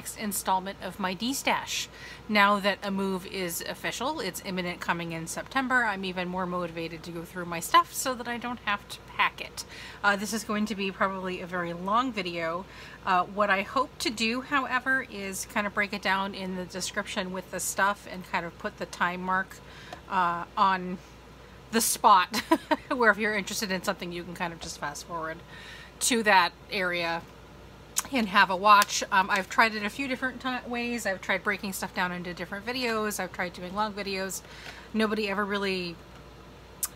next installment of my Destash. Now that a move is official, it's imminent, coming in September, I'm even more motivated to go through my stuff so that I don't have to pack it. This is going to be probably a very long video. What I hope to do, however, is kind of break it down in the description with the stuff and kind of put the time mark on the spot where if you're interested in something, you can kind of just fast forward to that area and have a watch. I've tried it a few different ways. I've tried breaking stuff down into different videos. I've tried doing long videos. Nobody ever really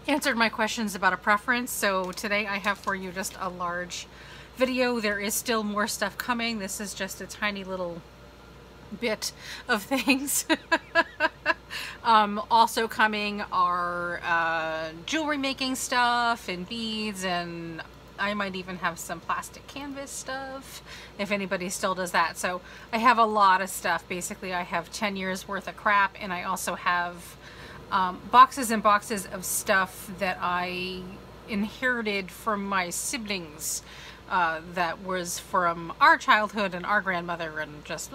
answered my questions about a preference. So today I have for you just a large video. There is still more stuff coming. This is just a tiny little bit of things. Also coming are jewelry making stuff and beads, and I might even have some plastic canvas stuff if anybody still does that. So I have a lot of stuff. Basically I have 10 years worth of crap, and I also have boxes and boxes of stuff that I inherited from my siblings that was from our childhood and our grandmother, and just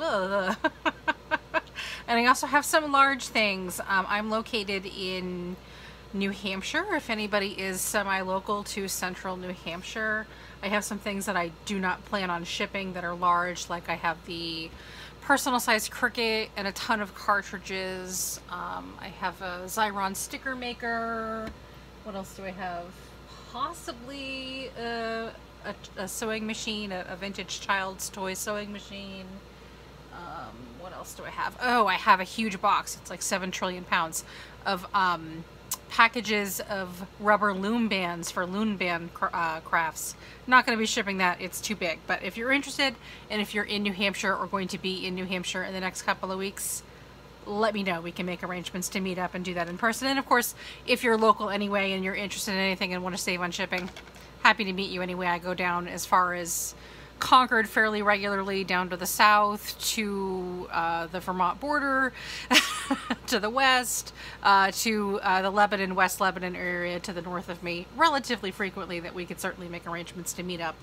and I also have some large things. I'm located in New Hampshire. If anybody is semi-local to central New Hampshire, I have some things that I do not plan on shipping that are large. Like I have the personal size Cricut and a ton of cartridges. I have a Xyron sticker maker. What else do I have? Possibly a sewing machine, a vintage child's toy sewing machine. What else do I have? Oh, I have a huge box. It's like 7 trillion pounds of packages of rubber loom bands for loom band crafts. Not going to be shipping that. It's too big. But if you're interested, and if you're in New Hampshire or going to be in New Hampshire in the next couple of weeks, let me know. We can make arrangements to meet up and do that in person. And of course, if you're local anyway and you're interested in anything and want to save on shipping, happy to meet you anyway. I go down as far as Concord fairly regularly, down to the south, to the Vermont border, to the west, to the Lebanon, West Lebanon area to the north of me, relatively frequently, that we could certainly make arrangements to meet up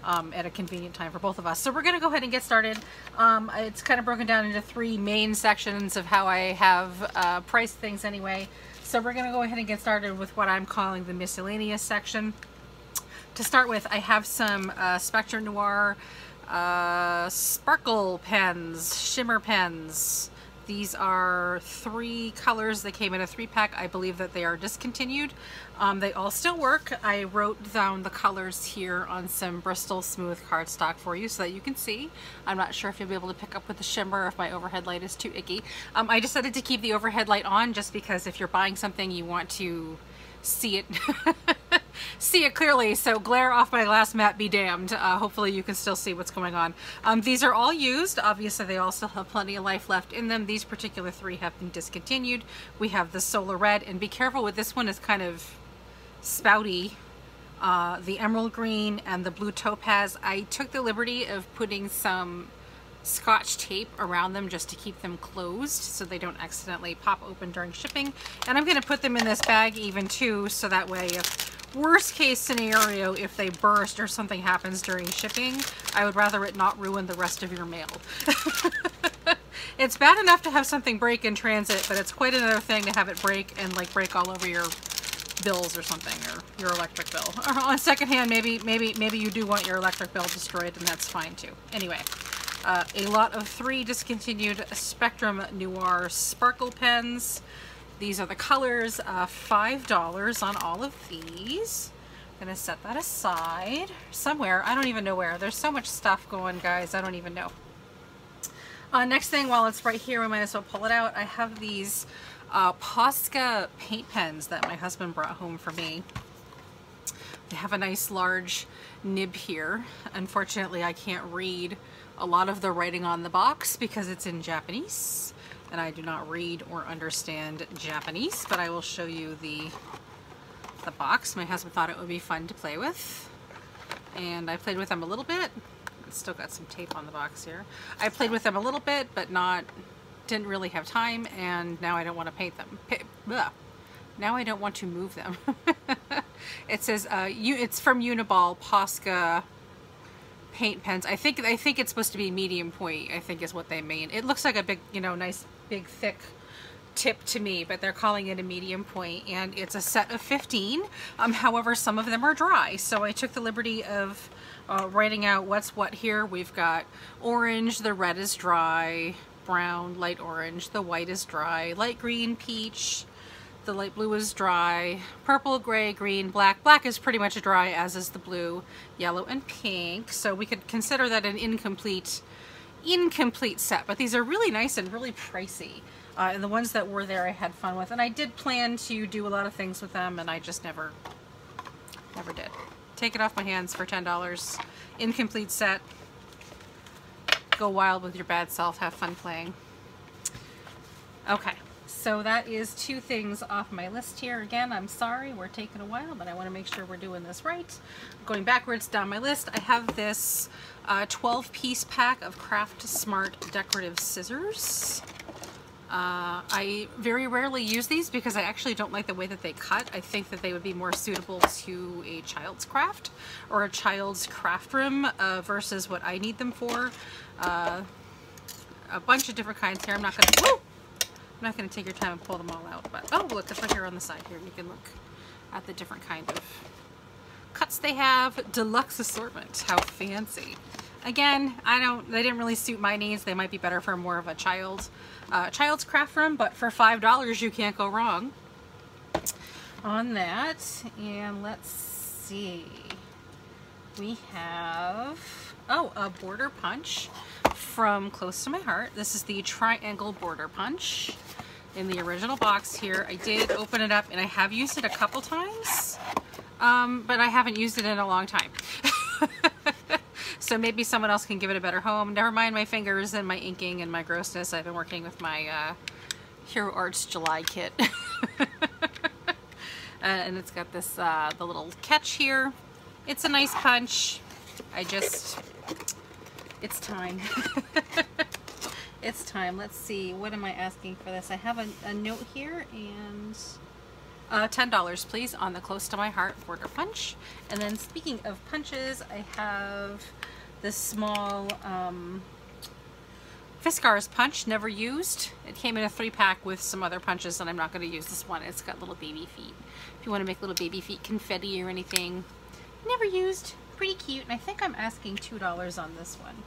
at a convenient time for both of us. So we're going to go ahead and get started. It's kind of broken down into 3 main sections of how I have priced things anyway. So we're going to go ahead and get started with what I'm calling the miscellaneous section. To start with, I have some Spectra Noir sparkle pens, shimmer pens. These are 3 colors. They came in a 3-pack. I believe that they are discontinued. They all still work. I wrote down the colors here on some Bristol smooth cardstock for you so that you can see. I'm not sure if you'll be able to pick up with the shimmer if my overhead light is too icky. I decided to keep the overhead light on just because if you're buying something, you want to see it see it clearly. So glare off my glass mat be damned. Hopefully you can still see what's going on. These are all used. Obviously they all still have plenty of life left in them. These particular 3 have been discontinued. We have the Solar Red, and be careful with this one, is kind of spouty. The Emerald Green and the Blue Topaz. I took the liberty of putting some Scotch tape around them just to keep them closed so they don't accidentally pop open during shipping. And I'm going to put them in this bag even too, so that way, if worst case scenario, if they burst or something happens during shipping, I would rather it not ruin the rest of your mail. It's bad enough to have something break in transit, but it's quite another thing to have it break and like break all over your bills or something, or your electric bill. Or on secondhand, maybe you do want your electric bill destroyed, and that's fine too. Anyway. A lot of 3 discontinued Spectrum Noir sparkle pens. These are the colors. $5 on all of these. I'm gonna set that aside somewhere. I don't even know where. There's so much stuff going, guys. I don't even know. Next thing, while it's right here, we might as well pull it out. I have these Posca paint pens that my husband brought home for me. They have a nice large nib here. Unfortunately, I can't read a lot of the writing on the box because it's in Japanese, and I do not read or understand Japanese, but I will show you the box. My husband thought it would be fun to play with, and I played with them a little bit. It's still got some tape on the box here. I played with them a little bit, but didn't really have time, and now I don't want to paint them. Now I don't want to move them. It says, it's from Uniball Posca paint pens. I think it's supposed to be medium point, I think is what they mean. It looks like a big, you know, nice big thick tip to me, but they're calling it a medium point, and it's a set of 15. However, some of them are dry, so I took the liberty of writing out what's what here. We've got orange, the red is dry, brown, light orange, the white is dry, light green, peach, the light blue is dry, purple, gray, green, black. Black is pretty much dry, as is the blue, yellow, and pink. So we could consider that an incomplete set, but these are really nice and really pricey. And the ones that were there I had fun with, and I did plan to do a lot of things with them, and I just never did. Take it off my hands for $10. Incomplete set. Go wild with your bad self. Have fun playing. Okay, so that is 2 things off my list here. Again, I'm sorry, we're taking a while, but I want to make sure we're doing this right. Going backwards down my list, I have this 12-piece pack of CraftSmart Decorative Scissors. I very rarely use these because I actually don't like the way that they cut. I think that they would be more suitable to a child's craft or a child's craft room versus what I need them for. A bunch of different kinds here. I'm not gonna take your time and pull them all out, but oh look, it's right here on the side here. You can look at the different kind of cuts they have. Deluxe assortment. How fancy. Again, they didn't really suit my needs. They might be better for more of a child's craft room, but for $5 you can't go wrong on that. And let's see, we have a border punch from Close to My Heart. This is the triangle border punch in the original box here. I did open it up and I have used it a couple times, but I haven't used it in a long time. So maybe someone else can give it a better home. Never mind my fingers and my inking and my grossness. I've been working with my Hero Arts July kit. And it's got this, the little catch here. It's a nice punch. It's time. It's time. Let's see, what am I asking for this? I have a note here, and $10 please on the Close to My Heart border punch. And then speaking of punches, I have this small Fiskars punch, never used. It came in a 3-pack with some other punches, and I'm not going to use this one. It's got little baby feet. If you want to make little baby feet confetti or anything. Never used. Pretty cute. And I think I'm asking $2 on this one,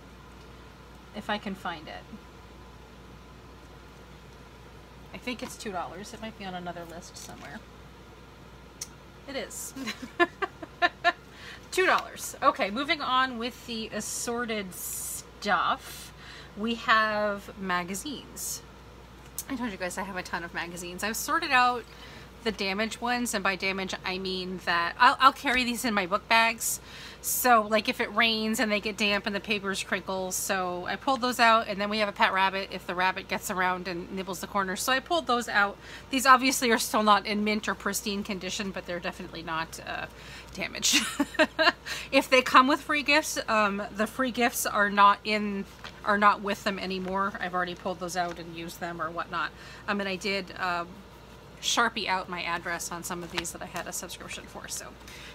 if I can find it. I think it's $2. It might be on another list somewhere. It is. $2. Okay, moving on with the assorted stuff. We have magazines. I told you guys I have a ton of magazines. I've sorted out the damaged ones, and by damage I mean that I'll carry these in my book bags. So like if it rains and they get damp and the papers crinkle, so I pulled those out. And then we have a pet rabbit if the rabbit gets around and nibbles the corners, so I pulled those out. These obviously are still not in mint or pristine condition, but they're definitely not damaged. If they come with free gifts, the free gifts are not with them anymore. I've already pulled those out and used them or whatnot. And I did Sharpie out my address on some of these that I had a subscription for. So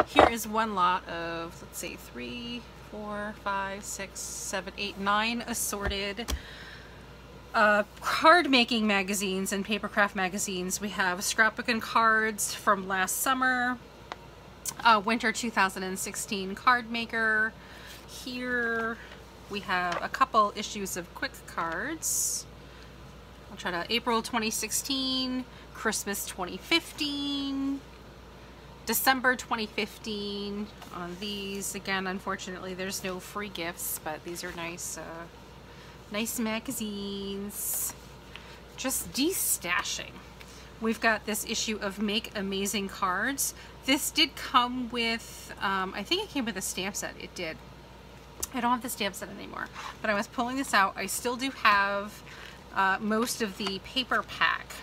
here is one lot of, let's see, 3, 4, 5, 6, 7, 8, 9 assorted card making magazines and papercraft magazines. We have scrapbook and cards from last summer, winter 2016 card maker. Here we have a couple issues of quick cards. I'll try to April 2016, Christmas 2015, December 2015 on these. Again, unfortunately, there's no free gifts, but these are nice, nice magazines. Just destashing. We've got this issue of Make Amazing Cards. This did come with, I think it came with a stamp set. It did. I don't have the stamp set anymore, but I was pulling this out. I still do have most of the paper pack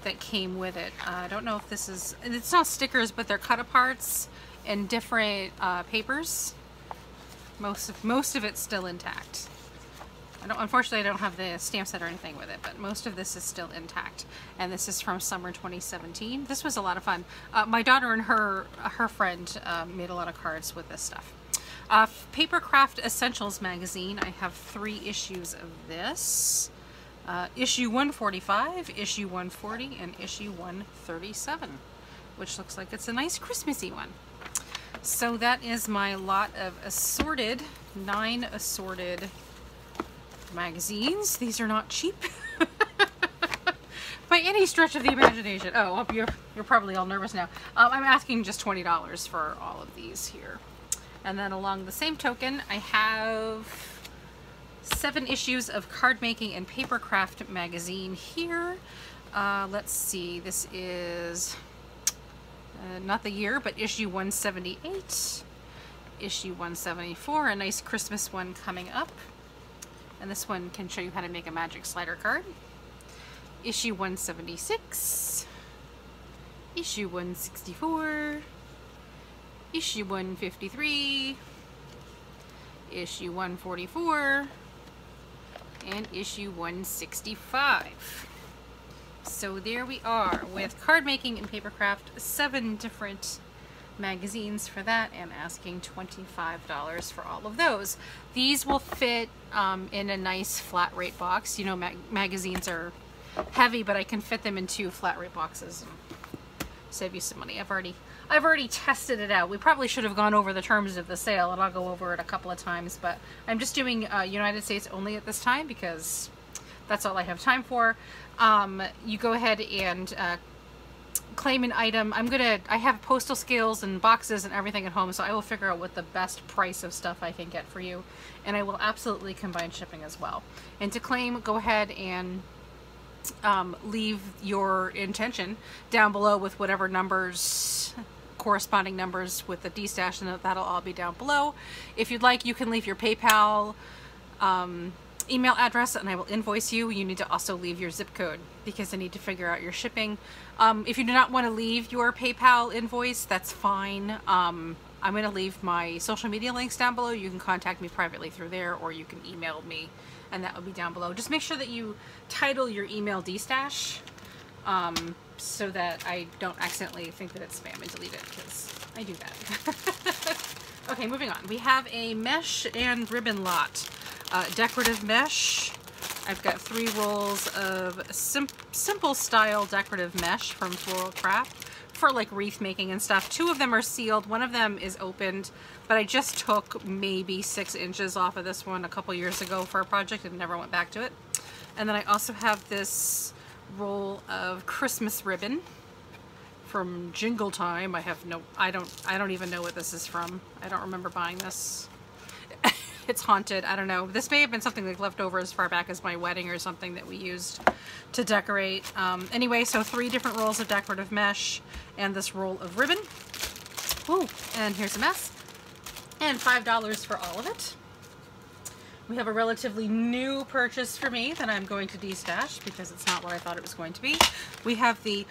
that came with it. I don't know if this is, it's not stickers, but they're cut aparts and different papers. Most of it's still intact. Unfortunately, I don't have the stamp set or anything with it, but most of this is still intact. And this is from summer 2017. This was a lot of fun. My daughter and her friend made a lot of cards with this stuff. Papercraft Essentials magazine. I have 3 issues of this. Issue 145, issue 140, and issue 137, which looks like it's a nice Christmassy one. So that is my lot of assorted, 9 assorted magazines. These are not cheap by any stretch of the imagination. Oh, you're probably all nervous now. I'm asking just $20 for all of these here. And then along the same token, I have 7 issues of Cardmaking and Papercraft magazine here. Let's see, this is not the year, but issue 178, issue 174, a nice Christmas one coming up. And this one can show you how to make a magic slider card. Issue 176, issue 164, issue 153, issue 144, and issue 165. So there we are with Cardmaking and Papercraft, 7 different magazines for that, and asking $25 for all of those. These will fit in a nice flat rate box. You know, magazines are heavy, but I can fit them in 2 flat rate boxes and save you some money. I've already tested it out. We probably should have gone over the terms of the sale, and I'll go over it a couple of times, but I'm just doing United States only at this time because that's all I have time for. You go ahead and claim an item. I have postal scales and boxes and everything at home, so I will figure out what the best price of stuff I can get for you, and I will absolutely combine shipping as well. And to claim, go ahead and leave your intention down below with whatever numbers, corresponding numbers with the Destash, and that'll all be down below. If you'd like, you can leave your PayPal email address and I will invoice you. You need to also leave your zip code because I need to figure out your shipping. If you do not want to leave your PayPal invoice, that's fine. I'm going to leave my social media links down below. You can contact me privately through there, or you can email me, and that will be down below. Just make sure that you title your email Destash so that I don't accidentally think that it's spam and delete it, because I do that. Okay, moving on. We have a mesh and ribbon lot. Decorative mesh. I've got 3 rolls of simple style decorative mesh from Floral Craft for like wreath making and stuff. 2 of them are sealed. 1 of them is opened, but I just took maybe 6 inches off of this one a couple years ago for a project and never went back to it. And then I also have this roll of Christmas ribbon from Jingle Time. I don't even know what this is from. I don't remember buying this. It's haunted. I don't know. This may have been something like left over as far back as my wedding or something that we used to decorate. Anyway, so 3 different rolls of decorative mesh and this roll of ribbon. Ooh, and here's a mess. And $5 for all of it. We have a relatively new purchase for me that I'm going to destash because it's not what I thought it was going to be. We have the,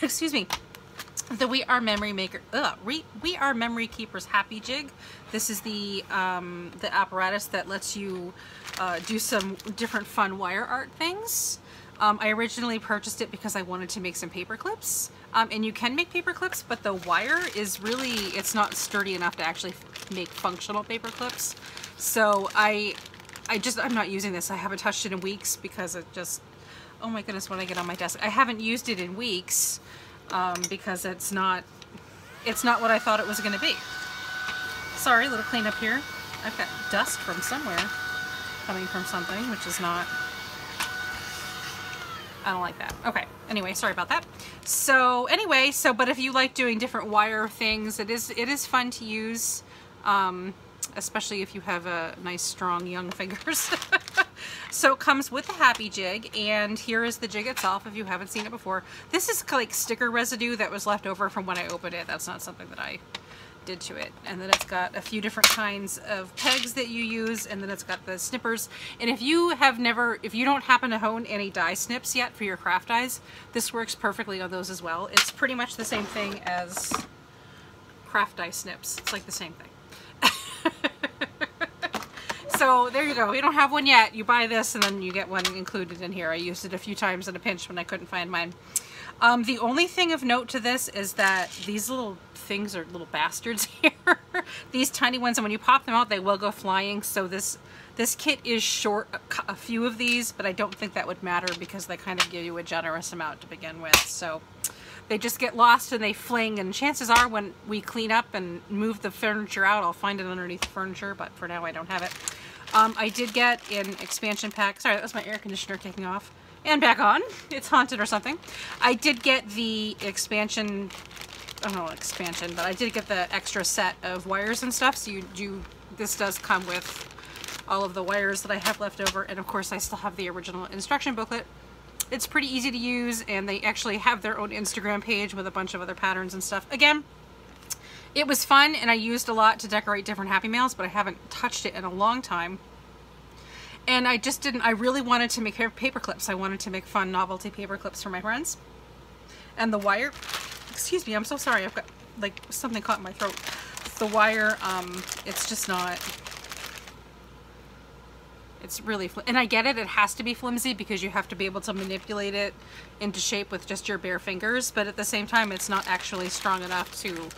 excuse me, the We Are Memory Keepers Happy Jig. This is the apparatus that lets you do some different fun wire art things. I originally purchased it because I wanted to make some paper clips. And you can make paper clips, but the wire is really, it's not sturdy enough to actually make functional paper clips. So I'm not using this. I haven't touched it in weeks because it just, oh my goodness, when I get on my desk. I haven't used it in weeks because it's not what I thought it was going to be. Sorry, little cleanup here. I've got dust from somewhere coming from something, which is not, I don't like that. Okay, anyway, sorry about that. So anyway, but if you like doing different wire things, it is fun to use, especially if you have nice, strong, young fingers. So it comes with the Happy Jig, and here is the jig itself if you haven't seen it before. This is like sticker residue that was left over from when I opened it. That's not something that I did to it. And then it's got a few different kinds of pegs that you use, and then it's got the snippers. And if you don't happen to own any die snips yet for your craft dies, this works perfectly on those as well. It's pretty much the same thing as craft die snips. It's like the same thing. So there you go. You don't have one yet. You buy this and then you get one included in here. I used it a few times in a pinch when I couldn't find mine. The only thing of note to this is that these little things are little bastards here. These tiny ones, and when you pop them out, they will go flying. So this kit is short a few of these, but I don't think that would matter because they kind of give you a generous amount to begin with. So they just get lost and they fling, and chances are when we clean up and move the furniture out, I'll find it underneath the furniture, but for now I don't have it. I did get an expansion pack. Sorry, that was my air conditioner taking off and back on. It's haunted or something. I did get the expansion, I don't know, expansion, but I did get the extra set of wires and stuff. So this does come with all of the wires that I have left over, and of course I still have the original instruction booklet. It's pretty easy to use, and they actually have their own Instagram page with a bunch of other patterns and stuff. Again, it was fun, and I used a lot to decorate different Happy Mails, but I haven't touched it in a long time. And I just didn't, I really wanted to make paper clips. I wanted to make fun novelty paper clips for my friends. And the wire, excuse me, I'm so sorry, I've got like something caught in my throat. The wire, it's just not, it's really, and I get it, it has to be flimsy because you have to be able to manipulate it into shape with just your bare fingers, but at the same time it's not actually strong enough to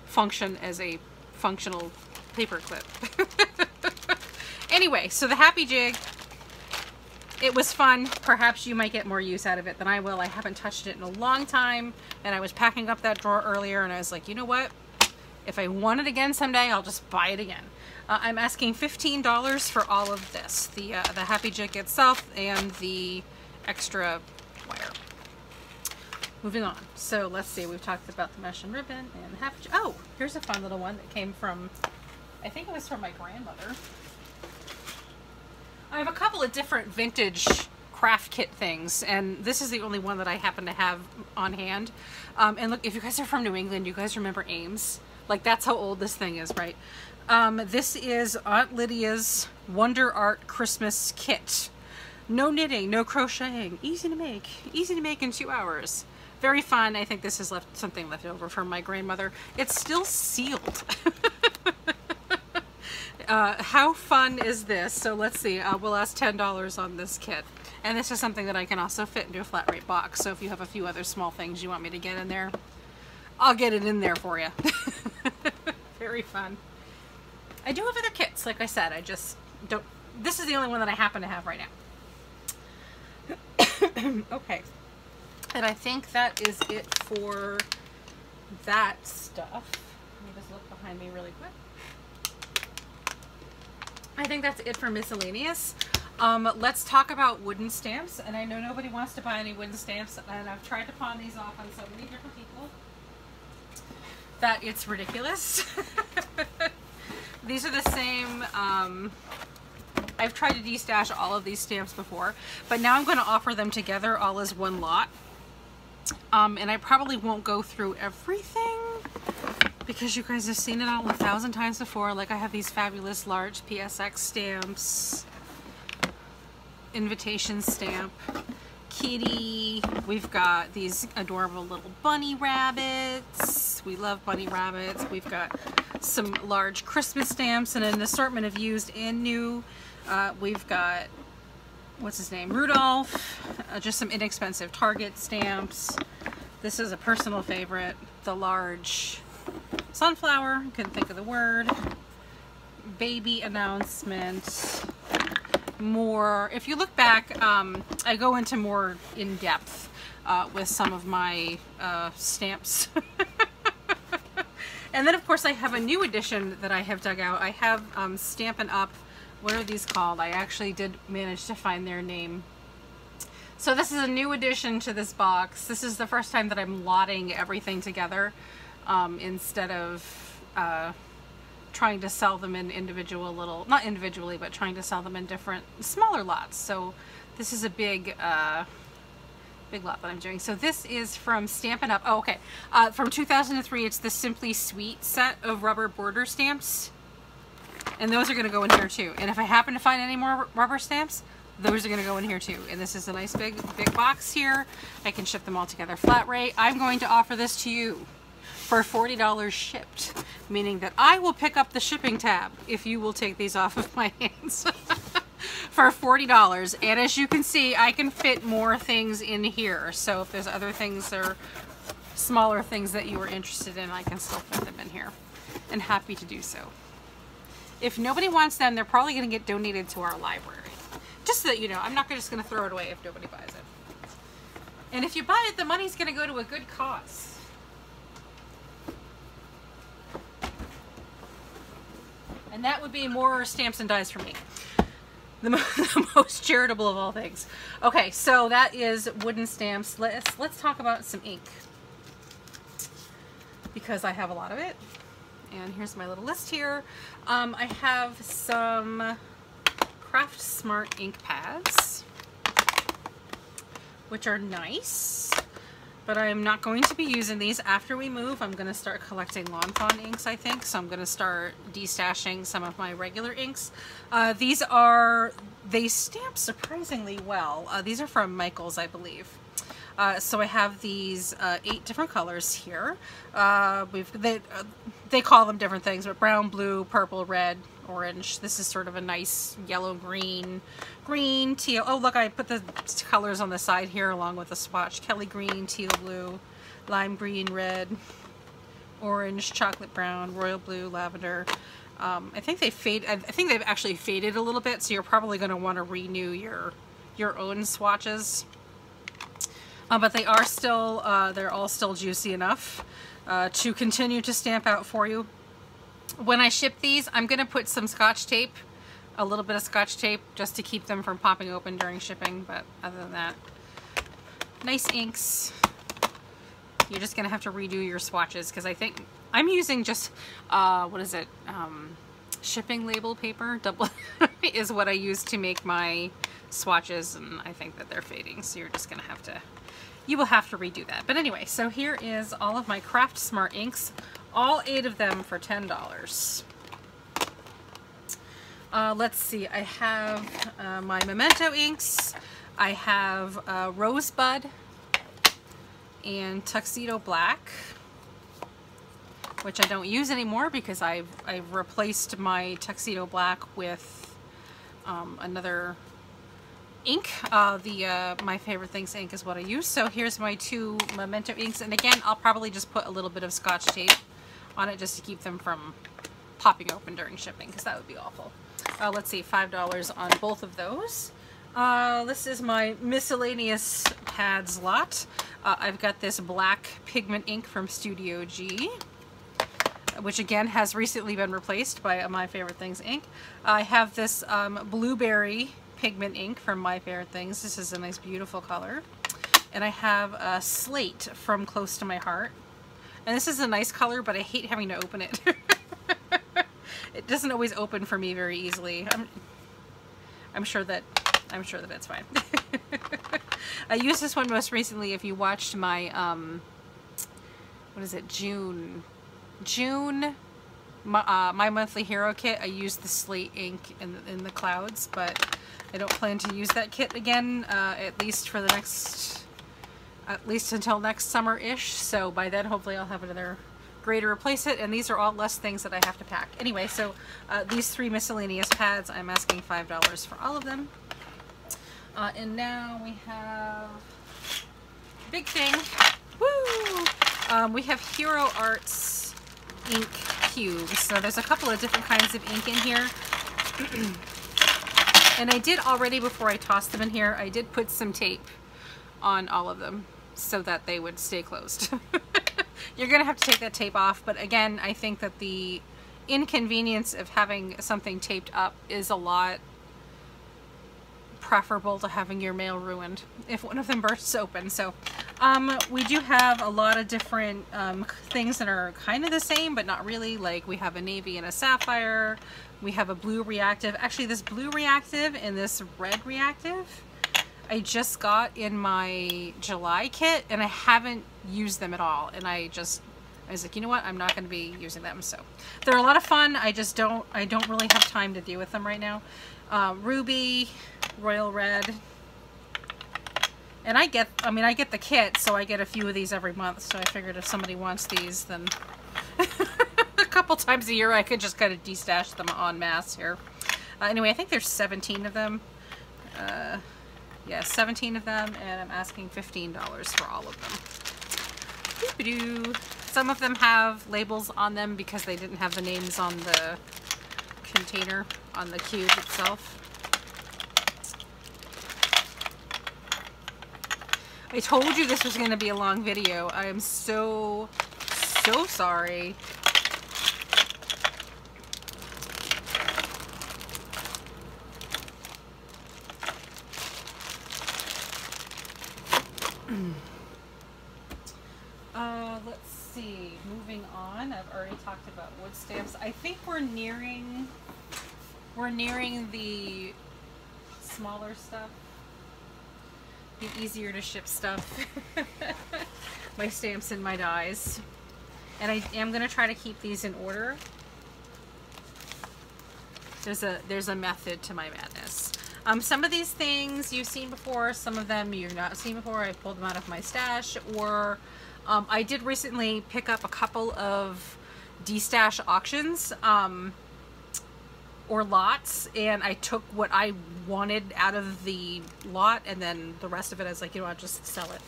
function as a functional paper clip. Anyway, so the Happy Jig, it was fun. Perhaps you might get more use out of it than I will. I haven't touched it in a long time, and I was packing up that drawer earlier and I was like, you know what? If I want it again someday, I'll just buy it again. I'm asking $15 for all of this. The Happy Jig itself and the extra wire. Moving on. So let's see, we've talked about the mesh and ribbon and the Happy Jig. Oh, here's a fun little one that came from, I think it was from my grandmother. I have a couple of different vintage craft kit things, and this is the only one that I happen to have on hand. And look, if you guys are from New England, you guys remember Ames? Like, that's how old this thing is, right? This is Aunt Lydia's WonderArt Christmas kit. No knitting, no crocheting, easy to make in 2 hours. Very fun. I think this is something left over from my grandmother. It's still sealed. How fun is this? So let's see, we'll ask $10 on this kit. And this is something that I can also fit into a flat rate box. So if you have a few other small things you want me to get in there, I'll get it in there for you. Very fun. I do have other kits, like I said, I just don't, this is the only one that I happen to have right now. Okay. And I think that is it for that stuff. Let me just look behind me really quick. I think that's it for miscellaneous. Let's talk about wooden stamps. And I know nobody wants to buy any wooden stamps, and I've tried to pawn these off on so many different people that it's ridiculous. These are the same, I've tried to destash all of these stamps before, but now I'm going to offer them together all as one lot. And I probably won't go through everything because you guys have seen it all 1,000 times before. Like, I have these fabulous large PSX stamps, invitation stamp, kitty. We've got these adorable little bunny rabbits. We love bunny rabbits. We've got some large Christmas stamps and an assortment of used and new. We've got, what's his name, Rudolph, just some inexpensive Target stamps. This is a personal favorite, the large sunflower, couldn't think of the word, baby announcement, more. If you look back, I go into more in depth with some of my stamps. And then of course I have a new edition that I have dug out. I have Stampin' Up! What are these called? I actually did manage to find their name. So this is a new addition to this box. This is the first time that I'm lotting everything together instead of trying to sell them in individual little, not individually, but trying to sell them in different smaller lots. So this is a big big lot that I'm doing. So this is from Stampin' Up! Oh, okay. From 2003, it's the Simply Sweet set of rubber border stamps. And those are going to go in here too. And if I happen to find any more rubber stamps, those are going to go in here too. And this is a nice big box here. I can ship them all together flat rate. I'm going to offer this to you for $40 shipped, meaning that I will pick up the shipping tab if you will take these off of my hands for $40. And as you can see, I can fit more things in here. So if there's other things or smaller things that you were interested in, I can still fit them in here. And happy to do so. If nobody wants them, they're probably going to get donated to our library. Just so that you know, I'm not just going to throw it away if nobody buys it. And if you buy it, the money's going to go to a good cause. And that would be more stamps and dies for me. The most charitable of all things. Okay, so that is wooden stamps. Let's talk about some ink, because I have a lot of it. And here's my little list here. I have some CraftSmart Ink Pads, which are nice, but I'm not going to be using these after we move. I'm going to start collecting Lawn Fawn inks, I think, so I'm going to start destashing some of my regular inks. They stamp surprisingly well. These are from Michaels, I believe. So I have these 8 different colors here. They call them different things, but brown, blue, purple, red, orange. This is sort of a nice yellow, green, teal. Oh, look, I put the colors on the side here along with the swatch. Kelly green, teal blue, lime green, red, orange, chocolate brown, royal blue, lavender. I think they've actually faded a little bit, so you're probably going to want to renew your own swatches. But they are still, they're all still juicy enough to continue to stamp out for you. When I ship these, I'm going to put some Scotch tape, a little bit of Scotch tape, just to keep them from popping open during shipping. But other than that, nice inks. You're just going to have to redo your swatches, because I think I'm using just, what is it, shipping label paper, double is what I use to make my swatches, and I think that they're fading, so you're just going to have to, you will have to redo that. But anyway, so here is all of my CraftSmart inks, all 8 of them for $10. Let's see, I have my Memento inks, I have Rosebud and Tuxedo Black, which I don't use anymore because I've replaced my Tuxedo Black with another ink. My Favorite Things ink is what I use. So here's my 2 Memento inks, and again, I'll probably just put a little bit of Scotch tape on it just to keep them from popping open during shipping, because that would be awful. Let's see, $5 on both of those. This is my miscellaneous pads lot. I've got this black pigment ink from Studio G, which again has recently been replaced by My Favorite Things ink. I have this blueberry pigment ink from My Favorite Things. This is a nice, beautiful color. And I have a slate from Close to My Heart. And this is a nice color, but I hate having to open it. It doesn't always open for me very easily. I'm sure that it's fine. I used this one most recently. If you watched my what is it, June My Monthly Hero kit, I used the slate ink in the clouds, but I don't plan to use that kit again, at least for the next, at least until next summer-ish. So by then, hopefully I'll have another gray to replace it, and these are all less things that I have to pack. Anyway, so these 3 miscellaneous pads, I'm asking $5 for all of them. And now we have big thing. Woo! We have Hero Arts ink cubes. So there's a couple of different kinds of ink in here. And I did already, before I tossed them in here, I did put some tape on all of them so that they would stay closed. You're gonna have to take that tape off, but again, I think that the inconvenience of having something taped up is a lot preferable to having your mail ruined if one of them bursts open. So we do have a lot of different things that are kind of the same, but not really. Like, we have a navy and a sapphire. We have a blue reactive. Actually, this blue reactive and this red reactive I just got in my July kit, and I haven't used them at all. And I was like, you know what? I'm not going to be using them. So they're a lot of fun. I don't really have time to deal with them right now. Ruby, Royal Red, and I get the kit, so I get a few of these every month. So I figured if somebody wants these, then a couple times a year I could just kind of destash them en masse here. Anyway, I think there's 17 of them. Yeah, 17 of them, and I'm asking $15 for all of them. Doo-ba-doo. Some of them have labels on them because they didn't have the names on the container, on the cube itself. I told you this was going to be a long video. I am so sorry. Let's see, moving on. I've already talked about wood stamps. I think we're nearing the smaller stuff, the easier to ship stuff. My stamps and my dies. And I am going to try to keep these in order. There's a method to my madness. Some of these things you've seen before, some of them you've not seen before. I pulled them out of my stash, or I did recently pick up a couple of Destash auctions or lots, and I took what I wanted out of the lot, and then the rest of it I was like, you know what, just sell it.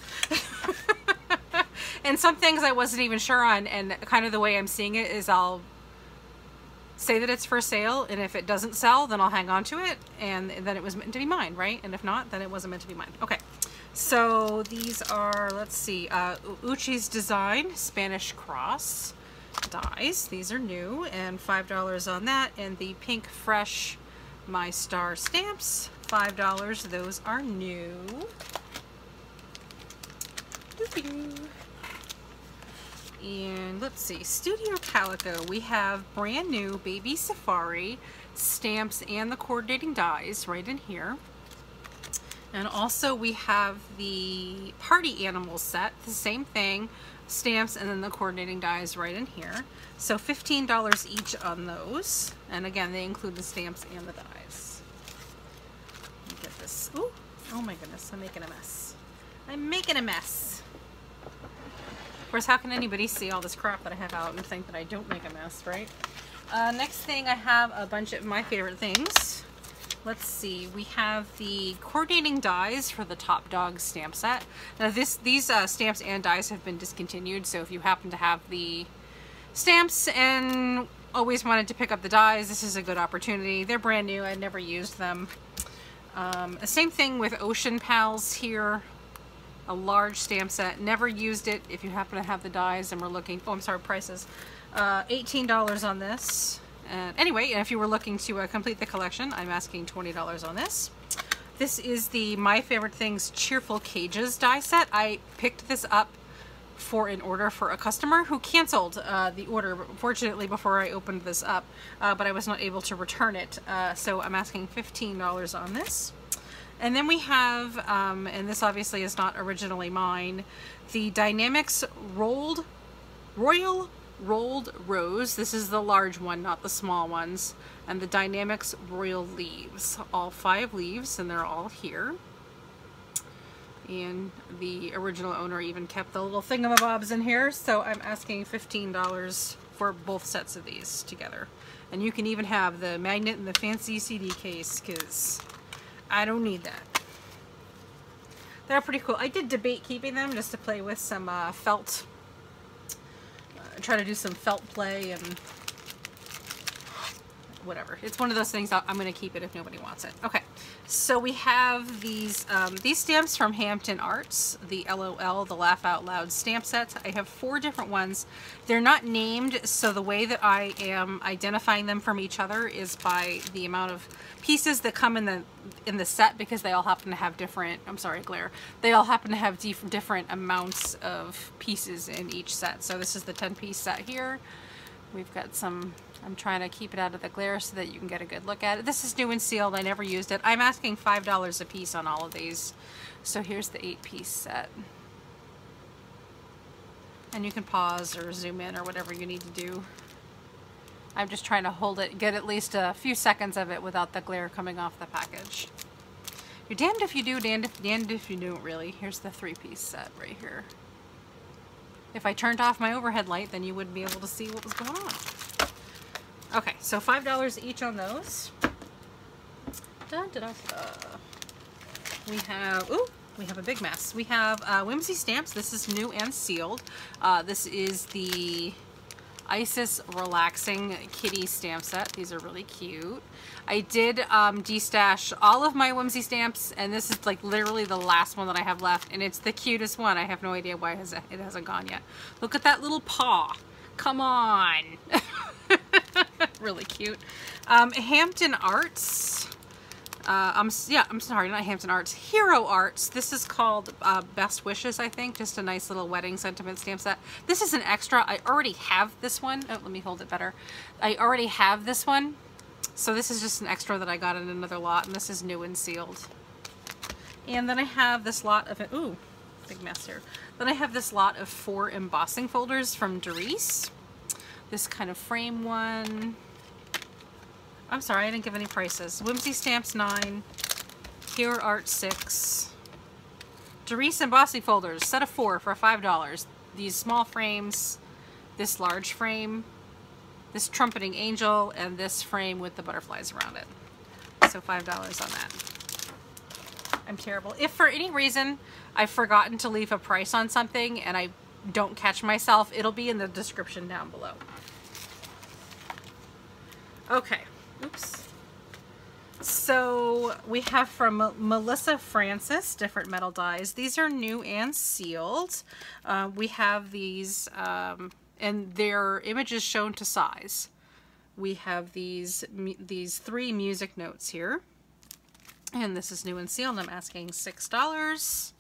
And some things I wasn't even sure on, and kind of the way I'm seeing it is I'll say that it's for sale, and if it doesn't sell, then I'll hang on to it, and then it was meant to be mine, right? And if not, then it wasn't meant to be mine. Okay, so these are, let's see, Uchi's Design Spanish Cross dies. These are new, and $5 on that. And the Pink Fresh My Star stamps, $5. Those are new. And let's see, Studio Calico, we have brand new Baby Safari stamps and the coordinating dies right in here. And also we have the Party Animal set, the same thing, stamps and then the coordinating dies right in here. So $15 each on those. And again, they include the stamps and the dies. Let me get this. Ooh, oh my goodness, I'm making a mess. I'm making a mess. Of course, how can anybody see all this crap that I have out and think that I don't make a mess, right? Next thing, I have a bunch of my favorite things. Let's see, we have the coordinating dies for the Top Dog stamp set. Now these stamps and dies have been discontinued, so if you happen to have the stamps and always wanted to pick up the dies, this is a good opportunity. They're brand new, I never used them. Same thing with Ocean Pals here. A large stamp set, never used it. If you happen to have the dies and we're looking, oh I'm sorry, prices, $18 on this. And anyway, if you were looking to complete the collection, I'm asking $20 on this. This is the My Favorite Things Cheerful Cages die set. I picked this up for an order for a customer who canceled the order, fortunately, before I opened this up, but I was not able to return it. So I'm asking $15 on this. And then we have, and this obviously is not originally mine, the Dynamics Royal Rolled Rose. This is the large one, not the small ones. And the Dynamics Royal Leaves. All 5 leaves, and they're all here. And the original owner even kept the little thingamabobs in here, so I'm asking $15 for both sets of these together. And you can even have the magnet and the fancy CD case, because I don't need that. They're pretty cool. I did debate keeping them just to play with some felt, try to do some felt play and whatever. It's one of those things I'm going to keep it if nobody wants it. Okay, so we have these stamps from Hampton Arts, the LOL, the Laugh Out Loud stamp sets. I have 4 different ones. They're not named, so the way that I am identifying them from each other is by the amount of pieces that come in the set, because they all happen to have different, I'm sorry, glare. They all happen to have different amounts of pieces in each set. So this is the 10-piece set here. We've got some, I'm trying to keep it out of the glare so that you can get a good look at it. This is new and sealed. I never used it. I'm asking $5 a piece on all of these. So here's the 8-piece set. And you can pause or zoom in or whatever you need to do. I'm just trying to hold it, get at least a few seconds of it without the glare coming off the package. You're damned if you do, damned if you don't, really. Here's the 3-piece set right here. If I turned off my overhead light, then you wouldn't be able to see what was going on. Okay, so $5 each on those. Dun, da, da, da. We have, ooh, we have a big mess. We have Whimsy stamps. This is new and sealed. This is the Isis Relaxing Kitty stamp set. These are really cute. I did destash all of my Whimsy stamps, and this is like literally the last one that I have left, and it's the cutest one. I have no idea why it hasn't gone yet. Look at that little paw. Come on. Really cute. Hampton Arts. I'm sorry, not Hampton Arts. Hero Arts. This is called Best Wishes, I think. Just a nice little wedding sentiment stamp set. This is an extra. I already have this one. Oh, let me hold it better. I already have this one. So this is just an extra that I got in another lot, and this is new and sealed. And then I have this lot of, ooh, big mess here. Then I have this lot of 4 embossing folders from Doris. This kind of frame one. I'm sorry, I didn't give any prices. Whimsy Stamps 9, Hero Art 6, Doris embossing folders, set of 4 for $5. These small frames, this large frame, this trumpeting angel, and this frame with the butterflies around it. So $5 on that. I'm terrible. If for any reason I've forgotten to leave a price on something and I don't catch myself, it'll be in the description down below. Okay. Oops. So we have from Melissa Francis, different metal dies. These are new and sealed. We have these, and their images shown to size. We have these 3 music notes here. And this is new and sealed. I'm asking $6.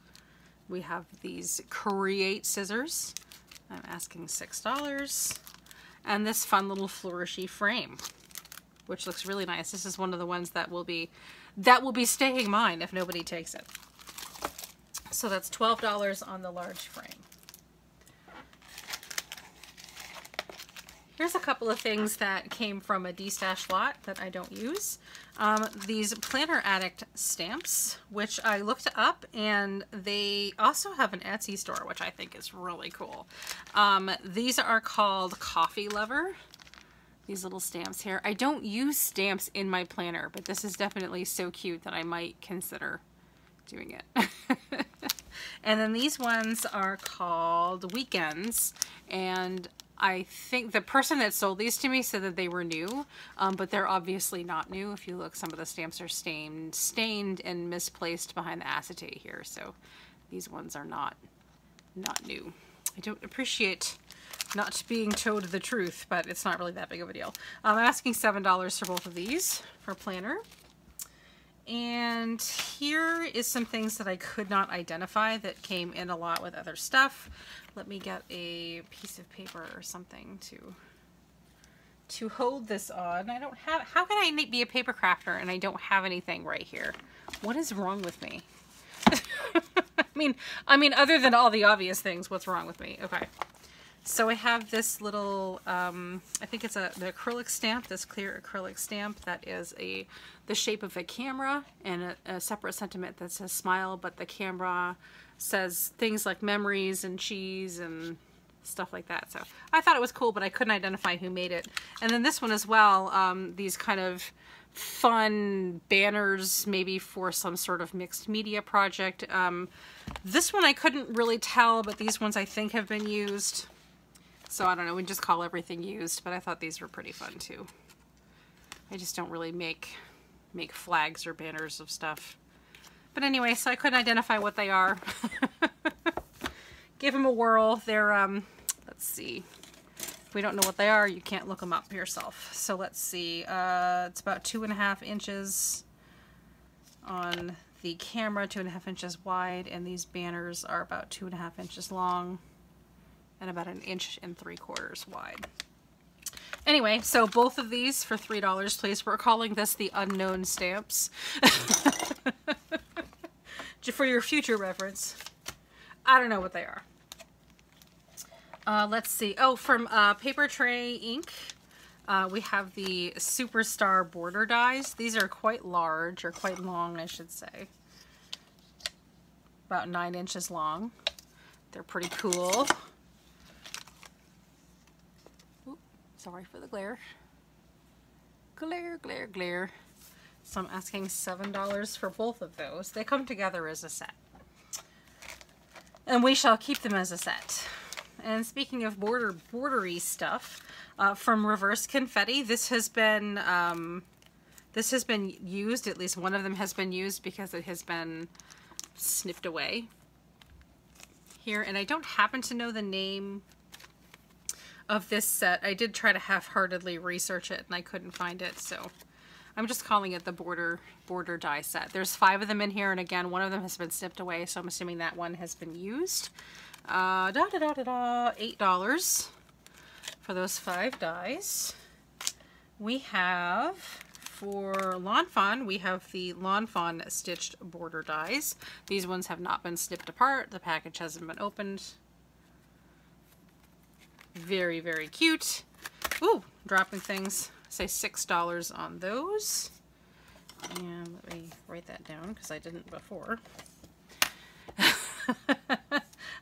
We have these Create scissors. I'm asking $6. And this fun little flourishy frame, which looks really nice. This is one of the ones that will be staying mine if nobody takes it. So that's $12 on the large frame. Here's a couple of things that came from a destash lot that I don't use. These Planner Addict stamps, which I looked up, and they also have an Etsy store, which I think is really cool. These are called Coffee Lover. These little stamps here. I don't use stamps in my planner, but this is definitely so cute that I might consider doing it. And then these ones are called Weekends, and I think the person that sold these to me said that they were new, but they're obviously not new. If you look, some of the stamps are stained and misplaced behind the acetate here, so these ones are not new. I don't appreciate not being told the truth, but it's not really that big of a deal. I'm asking $7 for both of these for planner. And here is some things that I could not identify that came in a lot with other stuff. Let me get a piece of paper or something to hold this on. I don't have, how can I be a paper crafter and I don't have anything right here? What is wrong with me? I mean, other than all the obvious things, what's wrong with me? Okay. So I have this little, I think it's the acrylic stamp, this clear acrylic stamp that is the shape of a camera, and a separate sentiment that says smile, but the camera says things like memories and cheese and stuff like that. So I thought it was cool, but I couldn't identify who made it. And then this one as well, these kind of fun banners, maybe for some sort of mixed media project. This one I couldn't really tell, but these ones I think have been used. So I don't know, we just call everything used, but I thought these were pretty fun too. I just don't really make flags or banners of stuff. But anyway, so I couldn't identify what they are. Give them a whirl. They're, let's see. If we don't know what they are, you can't look them up yourself. So let's see. It's about 2.5 inches on the camera, 2.5 inches wide, and these banners are about 2.5 inches long and about 1.75 inches wide. Anyway, so both of these for $3, please. We're calling this the unknown stamps. For your future reference. I don't know what they are. Let's see. Oh, from Paper Tray Ink, we have the Superstar border dies. These are quite large, or quite long, I should say. About 9 inches long. They're pretty cool. Ooh, sorry for the glare. Glare, glare, glare. So I'm asking $7 for both of those. They come together as a set. And we shall keep them as a set. And speaking of bordery stuff, from Reverse Confetti, this has been used. At least one of them has been used because it has been snipped away here. And I don't happen to know the name of this set. I did try to half-heartedly research it and I couldn't find it, so I'm just calling it the border die set. There's 5 of them in here, and again, one of them has been snipped away, so I'm assuming that one has been used. $8 for those 5 dies. We have, for Lawn Fawn, we have the Lawn Fawn stitched border dies. These ones have not been snipped apart. The package hasn't been opened. Very, very cute. Ooh, dropping things. Say $6 on those. And let me write that down because I didn't before.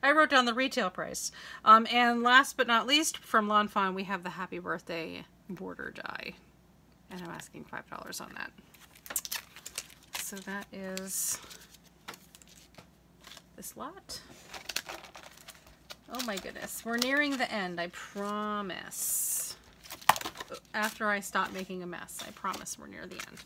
I wrote down the retail price. And last but not least, from Lawn Fawn, we have the Happy Birthday border die. And I'm asking $5 on that. So that is this lot. Oh my goodness. We're nearing the end, I promise. After I stop making a mess, I promise we're near the end.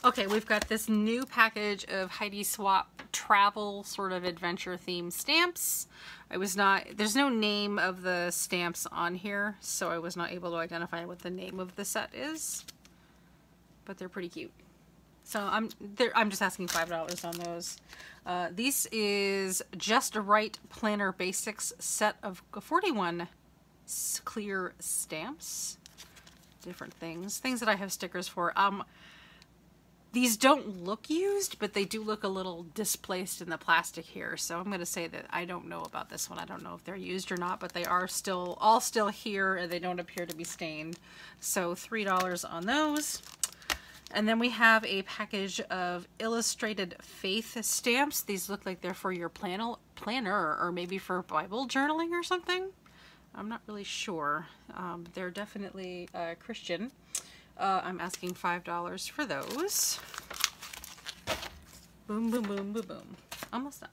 Okay, we've got this new package of Heidi Swap travel sort of adventure themed stamps. There's no name of the stamps on here, so I was not able to identify what the name of the set is, but they're pretty cute. So I'm just asking $5 on those. This is Just Right Planner Basics set of 41 clear stamps. Different things that I have stickers for. These don't look used, but they do look a little displaced in the plastic here, so I'm going to say that I don't know about this one. I don't know if they're used or not, but they are all still here and they don't appear to be stained. So $3 on those. And then we have a package of illustrated faith stamps. These look like they're for your planner or maybe for Bible journaling or something. I'm not really sure. They're definitely Christian. I'm asking $5 for those. Boom, boom, boom, boom, boom. Almost done.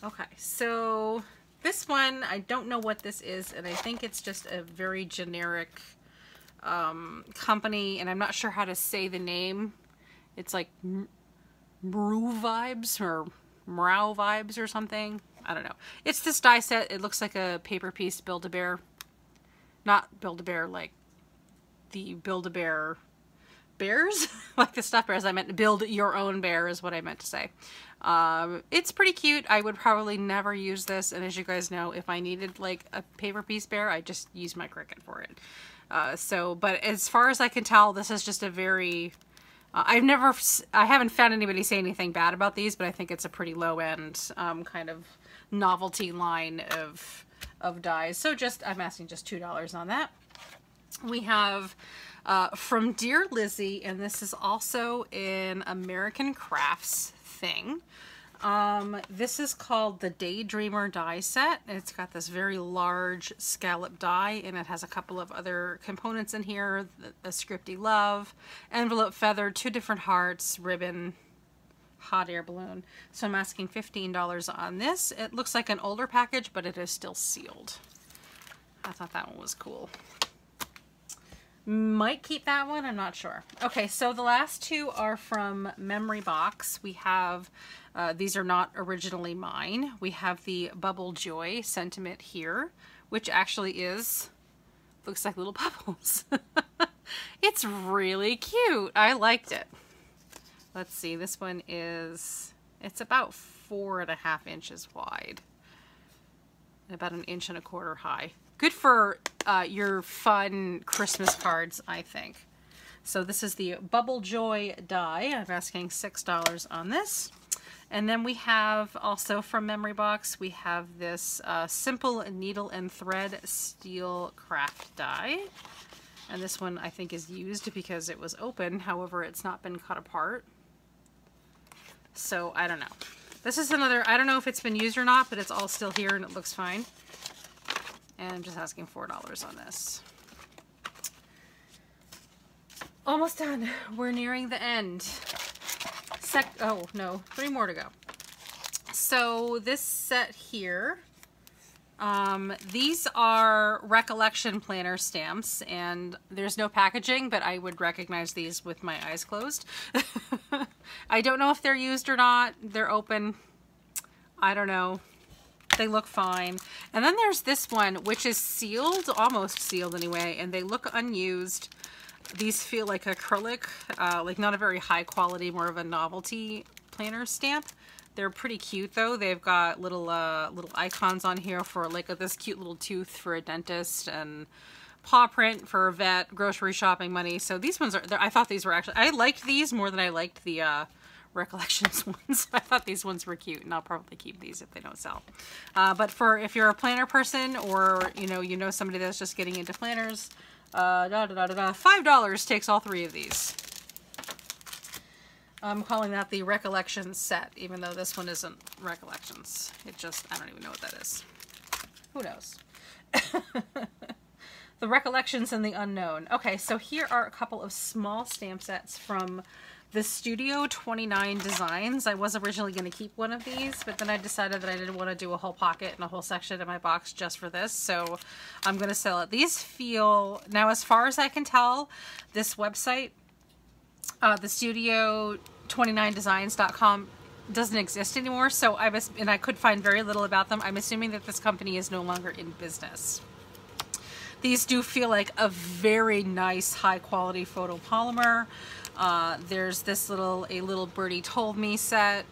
Okay, so this one, I don't know what this is, and I think it's just a very generic company, and I'm not sure how to say the name. It's like Mroo Vibes or Mrao Vibes or something. I don't know. It's this die set. It looks like a paper piece Build-A-Bear. Not Build-A-Bear like the Build-A-Bear bears. Like the stuffed bears. I meant build your own bear is what I meant to say. It's pretty cute. I would probably never use this, and as you guys know, if I needed like a paper piece bear, I just use my Cricut for it. But as far as I can tell, this is just a very... I haven't found anybody say anything bad about these, but I think it's a pretty low-end kind of novelty line of dies. So I'm asking just $2 on that. We have from Dear Lizzie, and this is also an American Crafts thing. This is called the Daydreamer die set. It's got this very large scallop die, and it has a couple of other components in here. A scripty love, envelope feather, 2 different hearts, ribbon, hot air balloon. So I'm asking $15 on this. It looks like an older package, but it is still sealed. I thought that one was cool. Might keep that one, I'm not sure. Okay, so the last 2 are from Memory Box. We have, these are not originally mine. We have the Bubble Joy sentiment here, which actually looks like little bubbles. It's really cute. I liked it. Let's see, this one it's about 4.5 inches wide. And about 1.25 inches high. Good for your fun Christmas cards, I think. So this is the Bubble Joy die. I'm asking $6 on this. And then we have also from Memory Box, we have this Simple Needle and Thread Steel Craft die. And this one I think is used because it was open. However, it's not been cut apart. So I don't know. This is another, I don't know if it's been used or not, but it's all still here and it looks fine. And I'm just asking $4 on this. Almost done. We're nearing the end. Oh no, 3 more to go. So this set here, these are recollection planner stamps, and there's no packaging, but I would recognize these with my eyes closed. I don't know if they're used or not. They're open. I don't know. They look fine. And then there's this one, which is sealed, almost sealed anyway, and they look unused. These feel like acrylic, like not a very high quality, more of a novelty planner stamp. They're pretty cute though. They've got little little icons on here for like this cute little tooth for a dentist, and paw print for a vet, grocery shopping money. So these ones are, I thought these were actually, I liked these more than I liked the Recollections ones. I thought these ones were cute, and I'll probably keep these if they don't sell. But if you're a planner person, or you know somebody that's just getting into planners, $5 takes all 3 of these. I'm calling that the Recollections set, even though this one isn't Recollections. It just, I don't even know what that is. Who knows? The Recollections and the Unknown. Okay, so here are a couple of small stamp sets from the Studio 29 Designs. I was originally going to keep one of these, but then I decided that I didn't want to do a whole pocket and a whole section in my box just for this, so I'm going to sell it. These feel, now as far as I can tell, this website, the Studio29Designs.com, doesn't exist anymore, so and I could find very little about them. I'm assuming that this company is no longer in business. These do feel like a very nice high quality photopolymer. There's this a little birdie told me set,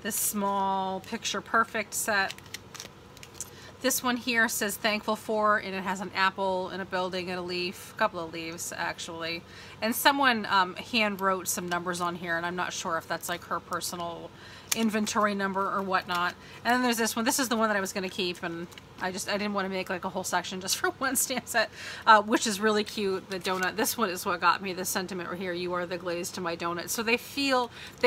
this small picture perfect set. This one here says thankful for, and it has an apple and a building and a leaf, a couple of leaves actually. And someone hand wrote some numbers on here, and I'm not sure if that's like her personal inventory number or whatnot. And then there's this one. This is the one that I was going to keep, and I didn't want to make like a whole section just for one stamp set, which is really cute. The donut. This one is what got me the sentiment right here. You are the glaze to my donut. So they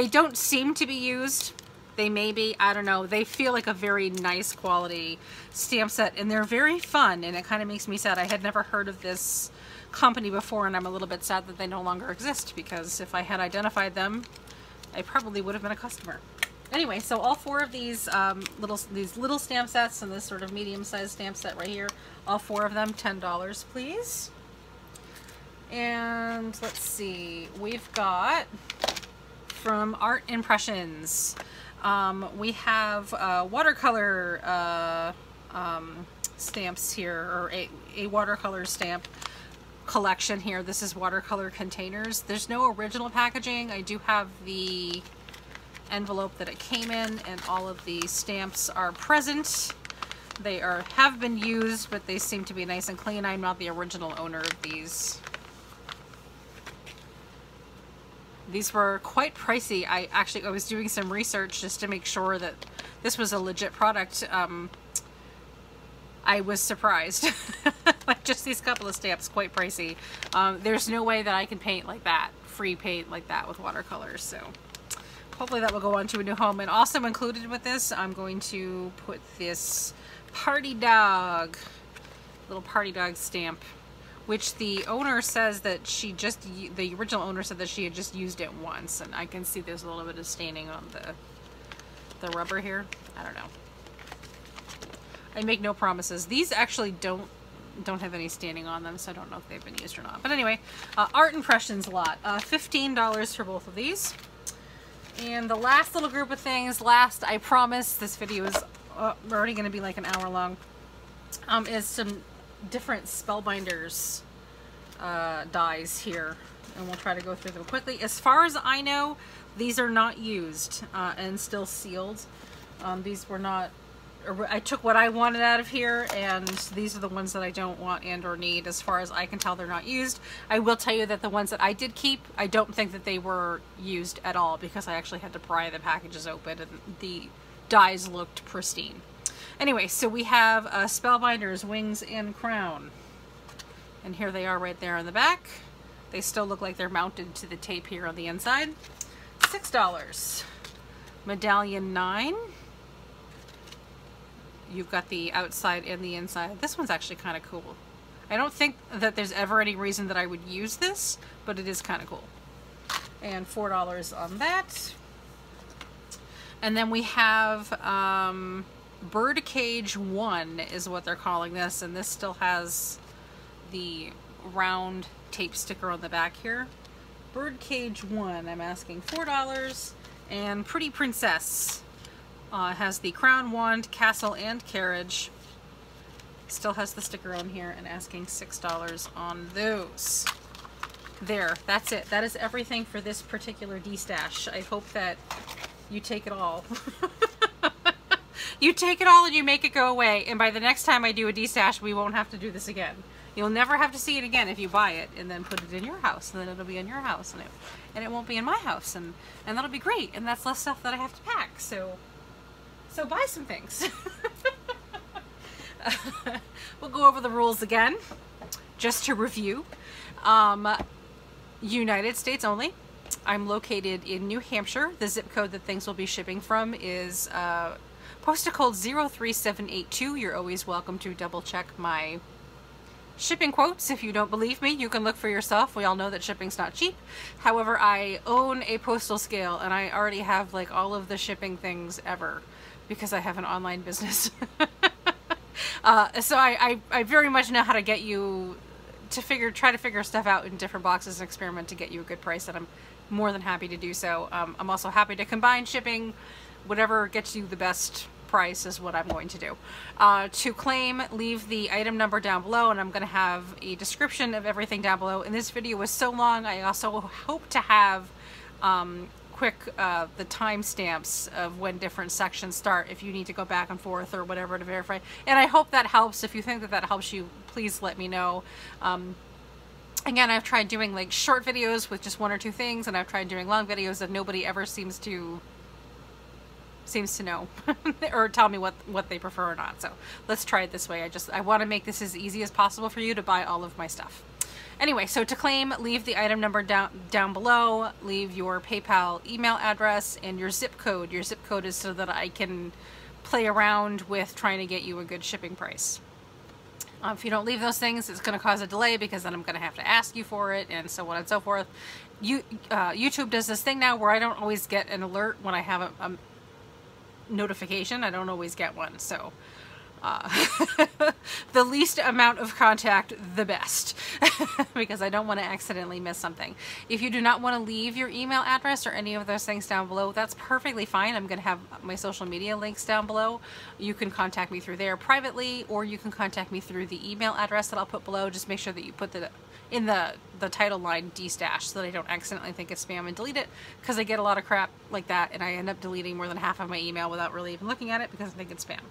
don't seem to be used. They may be, I don't know. They feel like a very nice quality stamp set, and they're very fun, and it kind of makes me sad. I had never heard of this company before, and I'm a little bit sad that they no longer exist, because if I had identified them, I probably would have been a customer. Anyway, so all 4 of these little stamp sets and this sort of medium-sized stamp set right here, all 4 of them, $10, please. And let's see, we've got from Art Impressions. We have watercolor stamps here, or a watercolor stamp collection here. This is watercolor containers. There's no original packaging. I do have the envelope that it came in, and all of the stamps are present. They have been used, but they seem to be nice and clean. I'm not the original owner of these. These were quite pricey. I was doing some research just to make sure that this was a legit product. I was surprised. Like just these couple of stamps, quite pricey. There's no way that I can paint like that, free paint like that with watercolors. So hopefully that will go on to a new home. And also included with this, I'm going to put this little party dog stamp, which the owner says that the original owner said that she had just used it once, and I can see there's a little bit of staining on the rubber here. I don't know. I make no promises. These actually don't have any staining on them, so I don't know if they've been used or not. But anyway, Art Impressions lot, $15 for both of these. And the last little group of things, I promise this video is already going to be like an hour long, is some different Spellbinders dies here, and we'll try to go through them quickly. As far as I know, these are not used and still sealed. These were not, I took what I wanted out of here, and these are the ones that I don't want and or need. As far as I can tell, they're not used. I will tell you that the ones that I did keep, I don't think that they were used at all, because I actually had to pry the packages open, and the dies looked pristine. Anyway, so we have Spellbinders Wings and Crown, and here they are right there in the back. They still look like they're mounted to the tape here on the inside. $6. Medallion 9. You've got the outside and the inside. This one's actually kind of cool. I don't think that there's ever any reason that I would use this, but it is kind of cool. And $4 on that. And then we have Birdcage 1 is what they're calling this, and this still has the round tape sticker on the back here. Birdcage 1, I'm asking $4. And Pretty Princess has the crown, wand, castle, and carriage. Still has the sticker on here, and asking $6 on those. There, that's it. That is everything for this particular Destash. I hope that you take it all. You take it all and you make it go away, and by the next time I do a Destash, we won't have to do this again. You'll never have to see it again if you buy it and then put it in your house, and then it'll be in your house, and it won't be in my house, and that'll be great, and that's less stuff that I have to pack. So buy some things. We'll go over the rules again, just to review. United States only. I'm located in New Hampshire. The zip code that things will be shipping from is postal code 03782. You're always welcome to double check my shipping quotes. If you don't believe me, you can look for yourself. We all know that shipping's not cheap. However, I own a postal scale, and I already have like all of the shipping things ever because I have an online business. So I very much know how to get you to try to figure stuff out in different boxes and experiment to get you a good price, and I'm more than happy to do so. I'm also happy to combine shipping. Whatever gets you the best price is what I'm going to do. To claim, leave the item number down below, and I'm going to have a description of everything down below. And this video was so long, I also hope to have quick the timestamps of when different sections start if you need to go back and forth or whatever to verify. And I hope that helps. If you think that that helps you, please let me know. Again, I've tried doing like short videos with just one or two things, and I've tried doing long videos that nobody ever seems to know or tell me what they prefer or not. So let's try it this way. I want to make this as easy as possible for you to buy all of my stuff. Anyway, so to claim, leave the item number down below, leave your PayPal email address and your zip code. Your zip code is so that I can play around with trying to get you a good shipping price. If you don't leave those things, it's going to cause a delay because then I'm going to have to ask you for it, and so on and so forth. YouTube does this thing now where I don't always get an alert when I have a notification. I don't always get one, so the least amount of contact, the best, because I don't want to accidentally miss something. If you do not want to leave your email address or any of those things down below, that's perfectly fine. I'm going to have my social media links down below. You can contact me through there privately, or you can contact me through the email address that I'll put below. Just make sure that you put in the title line Destash so that I don't accidentally think it's spam and delete it, because I get a lot of crap like that and I end up deleting more than half of my email without really even looking at it because I think it's spam.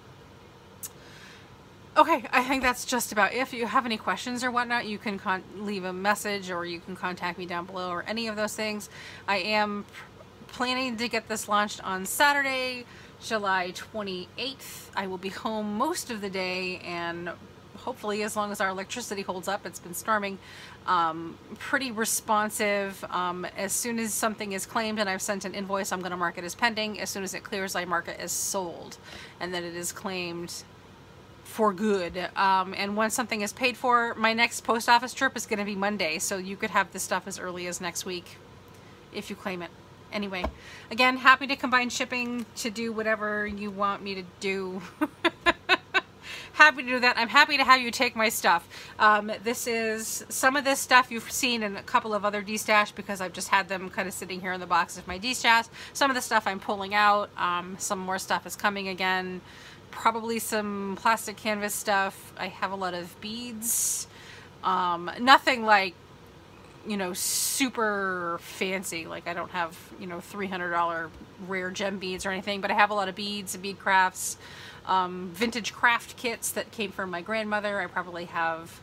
Okay, I think that's just about it. If you have any questions or whatnot, you can leave a message, or you can contact me down below, or any of those things. I am planning to get this launched on Saturday, July 28th. I will be home most of the day, and hopefully, as long as our electricity holds up, it's been storming, pretty responsive. As soon as something is claimed and I've sent an invoice, I'm going to mark it as pending. As soon as it clears, I mark it as sold, and then it is claimed for good. And once something is paid for, my next post office trip is going to be Monday, so you could have this stuff as early as next week if you claim it. Anyway, again, happy to combine shipping to do whatever you want me to do. Happy to do that. I'm happy to have you take my stuff. This is some of this stuff you've seen in a couple of other Destash because I've just had them kind of sitting here in the box of my Destash. Some of the stuff I'm pulling out. Some more stuff is coming again. Probably some plastic canvas stuff. I have a lot of beads. Nothing like, you know, super fancy. Like I don't have, you know, $300 rare gem beads or anything, but I have a lot of beads and bead crafts. Vintage craft kits that came from my grandmother. I probably have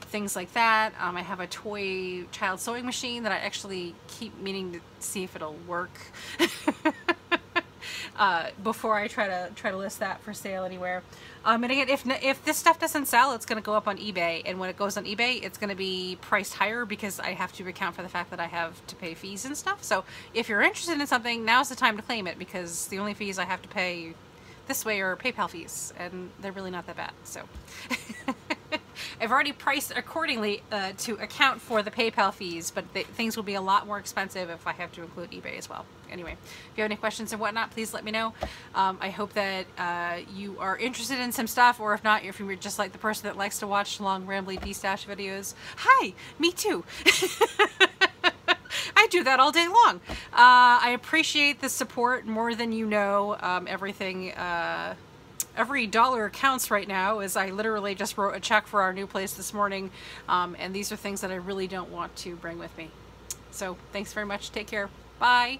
things like that. I have a toy child sewing machine that I actually keep meaning to see if it'll work before I try to list that for sale anywhere. And again, if this stuff doesn't sell, it's going to go up on eBay, and when it goes on eBay, it's going to be priced higher because I have to account for the fact that I have to pay fees and stuff. So if you're interested in something, now's the time to claim it, because the only fees I have to pay this way are PayPal fees, and they're really not that bad. So I've already priced accordingly to account for the PayPal fees, but things will be a lot more expensive if I have to include eBay as well. Anyway, if you have any questions and whatnot, please let me know. I hope that you are interested in some stuff, or if not, if you're just like the person that likes to watch long, rambly Destash videos. Hi, me too. I do that all day long. I appreciate the support more than you know. Every dollar counts right now, as I literally just wrote a check for our new place this morning, and these are things that I really don't want to bring with me. So thanks very much. Take care. Bye.